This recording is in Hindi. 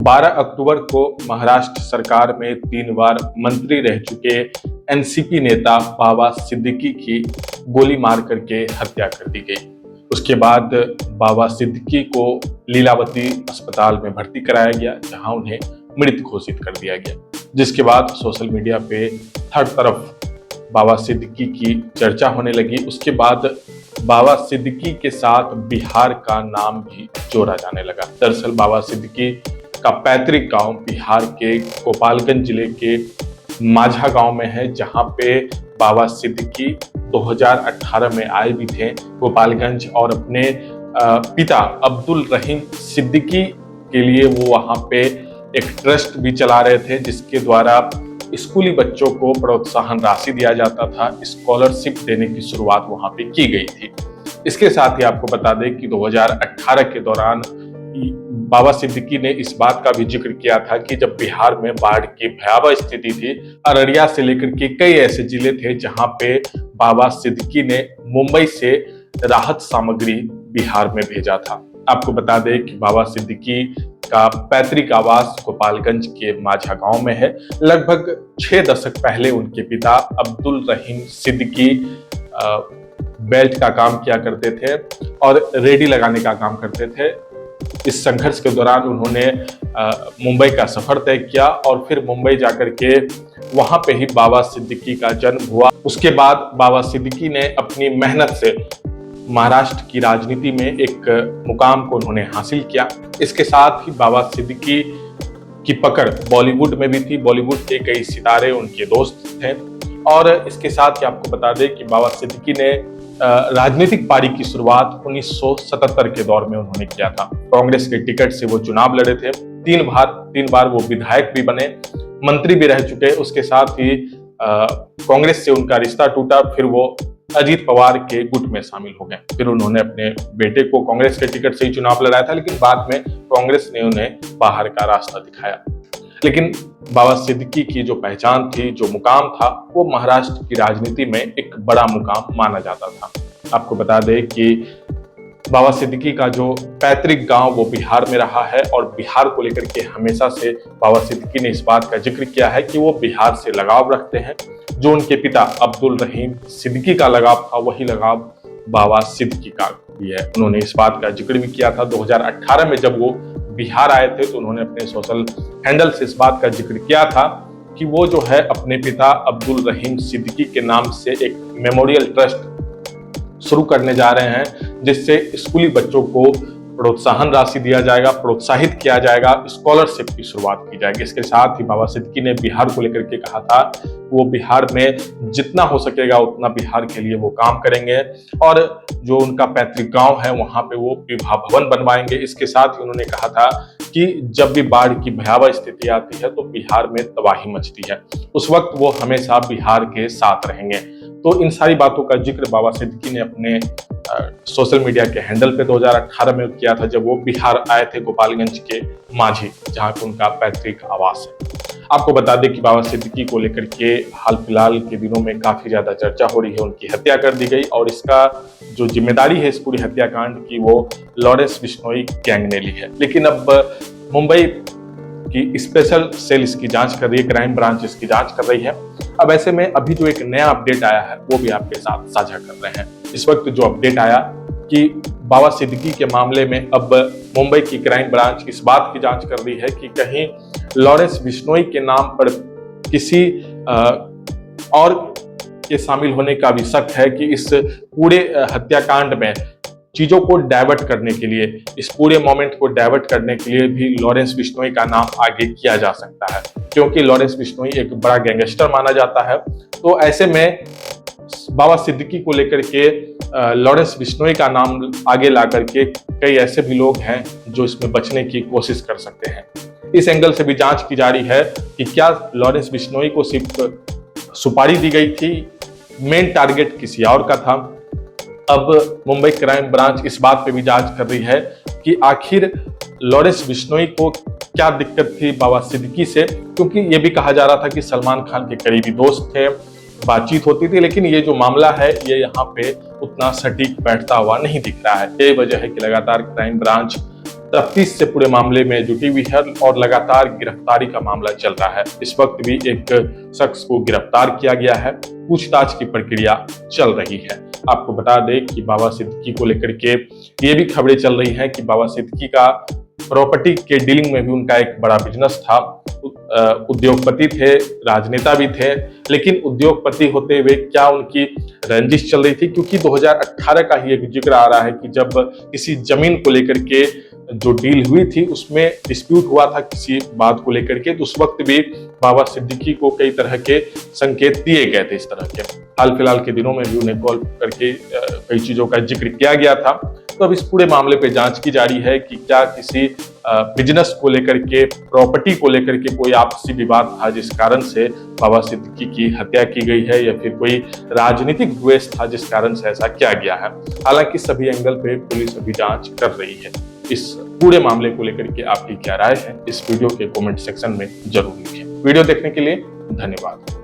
12 अक्टूबर को महाराष्ट्र सरकार में 3 बार मंत्री रह चुके एनसीपी नेता बाबा सिद्दीकी की गोली मार करके हत्या कर दी गई। उसके बाद बाबा सिद्दीकी को लीलावती अस्पताल में भर्ती कराया गया, जहां उन्हें मृत घोषित कर दिया गया। जिसके बाद सोशल मीडिया पे हर तरफ बाबा सिद्दीकी की चर्चा होने लगी। उसके बाद बाबा सिद्दीकी के साथ बिहार का नाम भी जोड़ा जाने लगा। दरअसल बाबा सिद्दीकी का पैतृक गांव बिहार के गोपालगंज जिले के माझा गांव में है, जहां पे बाबा सिद्दीकी 2018 में आए भी थे गोपालगंज, और अपने पिता अब्दुल रहीम सिद्दीकी के लिए वो वहां पे एक ट्रस्ट भी चला रहे थे, जिसके द्वारा स्कूली बच्चों को प्रोत्साहन राशि दिया जाता था। स्कॉलरशिप देने की शुरुआत वहां पे की गई थी। इसके साथ ही आपको बता दें कि 2018 के दौरान बाबा सिद्दीकी ने इस बात का भी जिक्र किया था कि जब बिहार में बाढ़ की भयावह स्थिति थी, अररिया से लेकर के कई ऐसे जिले थे जहां पे बाबा सिद्दीकी ने मुंबई से राहत सामग्री बिहार में भेजा था। आपको बता दें कि बाबा सिद्दीकी का पैतृक आवास गोपालगंज के माझा गांव में है। लगभग 6 दशक पहले उनके पिता अब्दुल रहीम सिद्दीकी बेल्ट का काम किया करते थे और रेडी लगाने का काम करते थे। इस संघर्ष के दौरान उन्होंने मुंबई का सफर तय किया और फिर मुंबई जाकर के वहां पे ही बाबा सिद्दीकी का जन्म हुआ। उसके बाद बाबा सिद्दीकी ने अपनी मेहनत से महाराष्ट्र की राजनीति में एक मुकाम को उन्होंने हासिल किया। इसके साथ ही बाबा सिद्दीकी की पकड़ बॉलीवुड में भी थी। बॉलीवुड के कई सितारे उनके दोस्त थे। और इसके साथ ही आपको बता दें कि बाबा सिद्दीकी ने राजनीतिक पारी की शुरुआत 1977 के दौर में उन्होंने किया था। कांग्रेस के टिकट से वो चुनाव लड़े थे। 3 बार वो विधायक भी बने, मंत्री भी रह चुके। उसके साथ ही कांग्रेस से उनका रिश्ता टूटा, फिर वो अजीत पवार के गुट में शामिल हो गए। फिर उन्होंने अपने बेटे को कांग्रेस के टिकट से ही चुनाव लड़ाया था, लेकिन बाद में कांग्रेस ने उन्हें बाहर का रास्ता दिखाया। लेकिन बाबा सिद्दीकी की जो पहचान थी, जो मुकाम था, वो महाराष्ट्र की राजनीति में एक बड़ा मुकाम माना जाता था। आपको बता दें कि बाबा सिद्दीकी का जो पैतृक गांव वो बिहार में रहा है, और बिहार को लेकर के हमेशा से बाबा सिद्दीकी ने इस बात का जिक्र किया है कि वो बिहार से लगाव रखते हैं। जो उनके पिता अब्दुल रहीम सिद्दीकी का लगाव था, वही लगाव बाबा सिद्दीकी का भी है। उन्होंने इस बात का जिक्र भी किया था। 2018 में जब वो बिहार आए थे तो उन्होंने अपने सोशल हैंडल से इस बात का जिक्र किया था कि वो जो है अपने पिता अब्दुल रहीम सिद्दीकी के नाम से एक मेमोरियल ट्रस्ट शुरू करने जा रहे हैं, जिससे स्कूली बच्चों को प्रोत्साहन राशि दिया जाएगा, प्रोत्साहित किया जाएगा, स्कॉलरशिप की शुरुआत की जाएगी। इसके साथ ही बाबा सिद्दीकी ने बिहार को लेकर के कहा था वो बिहार में जितना हो सकेगा उतना बिहार के लिए वो काम करेंगे, और जो उनका पैतृक गांव है वहां पे वो विवाह भवन बनवाएंगे। इसके साथ ही उन्होंने कहा था कि जब भी बाढ़ की भयावह स्थिति आती है तो बिहार में तबाही मचती है, उस वक्त वो हमेशा बिहार के साथ रहेंगे। तो इन सारी बातों का जिक्र बाबा सिद्दीकी ने अपने सोशल मीडिया के हैंडल पे 2018 में किया था, जब वो बिहार आए थे गोपालगंज के माझी, जहां पे उनका पैतृक आवास है। आपको बता दें कि बाबा सिद्दीकी को लेकर के हाल फिलहाल के दिनों में काफी ज्यादा चर्चा हो रही है। उनकी हत्या कर दी गई, और इसका जो जिम्मेदारी है इस पूरी हत्याकांड की, वो लॉरेंस बिश्नोई गैंग ने ली है। लेकिन अब मुंबई की स्पेशल सेल इसकी जांच कर रही है, क्राइम ब्रांच इसकी जांच कर रही है। अब ऐसे में अभी जो एक नया अपडेट आया है वो भी आपके साथ साझा कर रहे हैं। इस वक्त जो अपडेट आया कि बाबा सिद्दीकी के मामले में अब मुंबई की क्राइम ब्रांच इस बात की जांच कर रही है कि कहीं लॉरेंस बिश्नोई के नाम पर किसी और के शामिल होने का भी शक है, कि इस पूरे हत्याकांड में चीजों को डाइवर्ट करने के लिए, इस पूरे मोमेंट को डाइवर्ट करने के लिए भी लॉरेंस बिश्नोई का नाम आगे किया जा सकता है, क्योंकि लॉरेंस बिश्नोई एक बड़ा गैंगस्टर माना जाता है। तो ऐसे में बाबा सिद्दीकी को लेकर के लॉरेंस बिश्नोई का नाम आगे ला करके कई ऐसे भी लोग हैं जो इसमें बचने की कोशिश कर सकते हैं। इस एंगल से भी जांच की जा रही है कि क्या लॉरेंस बिश्नोई को सिर्फ सुपारी दी गई थी, मेन टारगेट किसी और का था। अब मुंबई क्राइम ब्रांच इस बात पे भी जांच कर रही है कि आखिर लॉरेंस बिश्नोई को क्या दिक्कत थी बाबा सिद्दीकी से, क्योंकि ये भी कहा जा रहा था कि सलमान खान के करीबी दोस्त थे, बातचीत होती थी। लेकिन ये जो मामला है ये यहाँ पे उतना सटीक बैठता हुआ नहीं दिख रहा है। यही वजह है कि लगातार क्राइम ब्रांच तफ्तीश से पूरे मामले में जुटी हुई है और लगातार गिरफ्तारी का मामला चल रहा है। इस वक्त भी एक शख्स को गिरफ्तार किया गया है, पूछताछ की प्रक्रिया चल रही है। आपको बता दें कि बाबा सिद्दीकी को लेकर के ये भी खबरें चल रही हैं कि बाबा सिद्दीकी का प्रॉपर्टी के डीलिंग में भी उनका एक बड़ा बिजनेस था। उद्योगपति थे, राजनेता भी थे, लेकिन उद्योगपति होते हुए क्या उनकी रंजिश चल रही थी, क्योंकि 2018 का ही एक जिक्र आ रहा है कि जब किसी जमीन को लेकर के जो डील हुई थी उसमें डिस्प्यूट हुआ था किसी बात को लेकर के, तो उस वक्त भी बाबा सिद्दीकी को कई तरह के संकेत दिए गए थे। इस तरह के हाल फिलहाल के दिनों में भी उन्हें कॉल करके कई चीजों का जिक्र किया गया था। तो अब इस पूरे मामले पे जांच की जा रही है कि क्या किसी बिजनेस को लेकर के, प्रॉपर्टी को लेकर के कोई आपसी विवाद था जिस कारण से बाबा सिद्दीकी की हत्या की गई है, या फिर कोई राजनीतिक द्वेष था जिस कारण से ऐसा किया गया है। हालांकि सभी एंगल पे पुलिस अभी जांच कर रही है। इस पूरे मामले को लेकर के आपकी क्या राय है, इस वीडियो के कमेंट सेक्शन में जरूर लिखें। वीडियो देखने के लिए धन्यवाद।